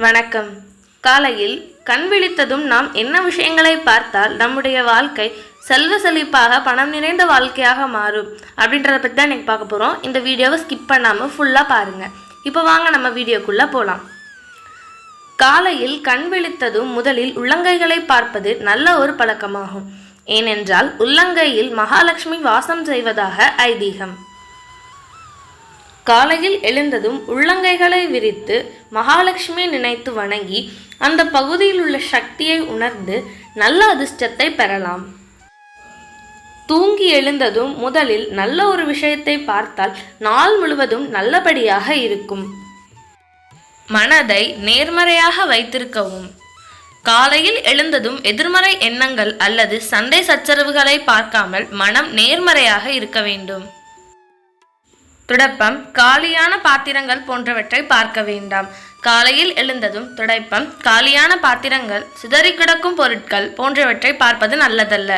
வணக்கம். காலையில் கண் விழித்ததும் நாம் என்ன விஷயங்களை பார்த்தால் நம்முடைய வாழ்க்கை செல்வ செழிப்பாக பணம் நிறைந்த வாழ்க்கையாக மாறும் அப்படின்றத பற்றி தான் இன்றைக்கி பார்க்க போகிறோம். இந்த வீடியோவை ஸ்கிப் பண்ணாமல் ஃபுல்லாக பாருங்கள். இப்போ வாங்க நம்ம வீடியோக்குள்ளே போகலாம். காலையில் கண் விழித்ததும் முதலில் உள்ளங்கைகளை பார்ப்பது நல்ல ஒரு பழக்கமாகும். ஏனென்றால் உள்ளங்கையில் மகாலட்சுமி வாசம் செய்வதாக ஐதீகம். காலையில் எழுந்ததும் உள்ளங்கைகளை விரித்து மகாலட்சுமியை நினைத்து வணங்கி அந்த பகுதியில் உள்ள சக்தியை உணர்ந்து நல்ல அதிர்ஷ்டத்தை பெறலாம். தூங்கி எழுந்ததும் முதலில் நல்ல ஒரு விஷயத்தை பார்த்தால் நாள் முழுவதும் நல்லபடியாக இருக்கும். மனதை நேர்மறையாக வைத்திருக்கவும். காலையில் எழுந்ததும் எதிர்மறை எண்ணங்கள் அல்லது சண்டை சச்சரவுகளை பார்க்காமல் மனம் நேர்மறையாக இருக்க வேண்டும். துடைப்பம், காலியான பாத்திரங்கள் போன்றவற்றை பார்க்க வேண்டாம். காலையில் எழுந்ததும் துடைப்பம், காலியான பாத்திரங்கள், சிதறி கிடக்கும் பொருட்கள் போன்றவற்றை பார்ப்பது நல்லதல்ல.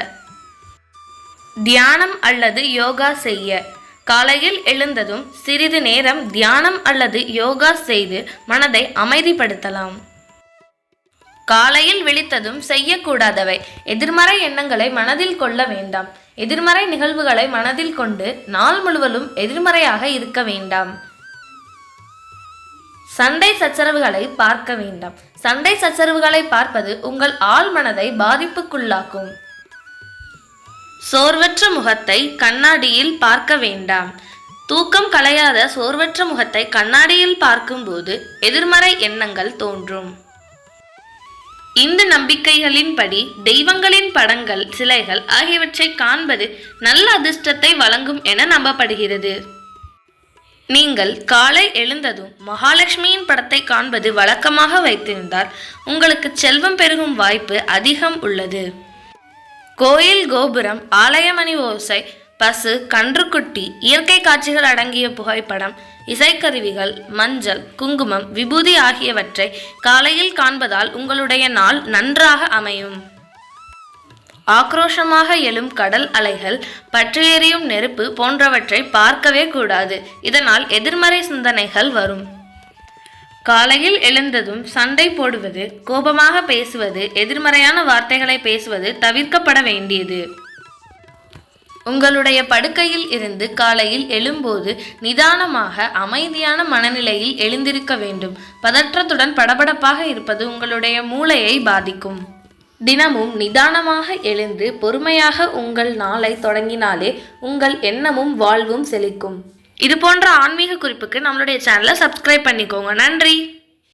தியானம் அல்லது யோகா செய்ய. காலையில் எழுந்ததும் சிறிது நேரம் தியானம் அல்லது யோகா செய்து மனதை அமைதிப்படுத்தலாம். காலையில் விழித்ததும் செய்யக்கூடாதவை. எதிர்மறை எண்ணங்களை மனதில் கொள்ள வேண்டாம். எதிர்மறை நிகழ்வுகளை மனதில் கொண்டு நாள் முழுவதும் எதிர்மறையாக இருக்க வேண்டாம். சண்டை சச்சரவுகளை பார்க்க வேண்டாம். சண்டை சச்சரவுகளை பார்ப்பது உங்கள் ஆழ் மனதை பாதிப்புக்குள்ளாக்கும். சோர்வற்ற முகத்தை கண்ணாடியில் பார்க்க வேண்டாம். தூக்கம் கலையாத சோர்வற்ற முகத்தை கண்ணாடியில் பார்க்கும்போது எதிர்மறை எண்ணங்கள் தோன்றும். இந்து நம்பிக்கைகளின்படி தெய்வங்களின் படங்கள், சிலைகள் ஆகியவற்றை காண்பது நல்ல அதிர்ஷ்டத்தை வழங்கும் என நம்பப்படுகிறது. நீங்கள் காலை எழுந்ததும் மகாலட்சுமியின் படத்தை காண்பது வழக்கமாக வைத்திருந்தால் உங்களுக்கு செல்வம் பெருகும் வாய்ப்பு அதிகம் உள்ளது. கோயில் கோபுரம், ஆலயமணி ஓசை, பசு, கன்றுக்குட்டி, இயற்கை காட்சிகள் அடங்கிய புகைப்படம், இசைக்கருவிகள், மஞ்சள், குங்குமம், விபூதி ஆகியவற்றை காலையில் காண்பதால் உங்களுடைய நாள் நன்றாக அமையும். ஆக்ரோஷமாக எழும் கடல் அலைகள், பற்றி எரியும் நெருப்பு போன்றவற்றை பார்க்கவே கூடாது. இதனால் எதிர்மறை சிந்தனைகள் வரும். காலையில் எழுந்ததும் சண்டை போடுவது, கோபமாக பேசுவது, எதிர்மறையான வார்த்தைகளை பேசுவது தவிர்க்கப்பட வேண்டியது. உங்களுடைய படுக்கையில் இருந்து காலையில் எழும்போது நிதானமாக அமைதியான மனநிலையில் எழுந்திருக்க வேண்டும். பதற்றத்துடன் படபடப்பாக இருப்பது உங்களுடைய மூளையை பாதிக்கும். தினமும் நிதானமாக எழுந்து பொறுமையாக உங்கள் நாளை தொடங்கினாலே உங்கள் எண்ணமும் வாழ்வும் செழிக்கும். இது போன்ற ஆன்மீக குறிப்புக்கு நம்மளுடைய சேனலை சப்ஸ்கிரைப் பண்ணிக்கோங்க. நன்றி.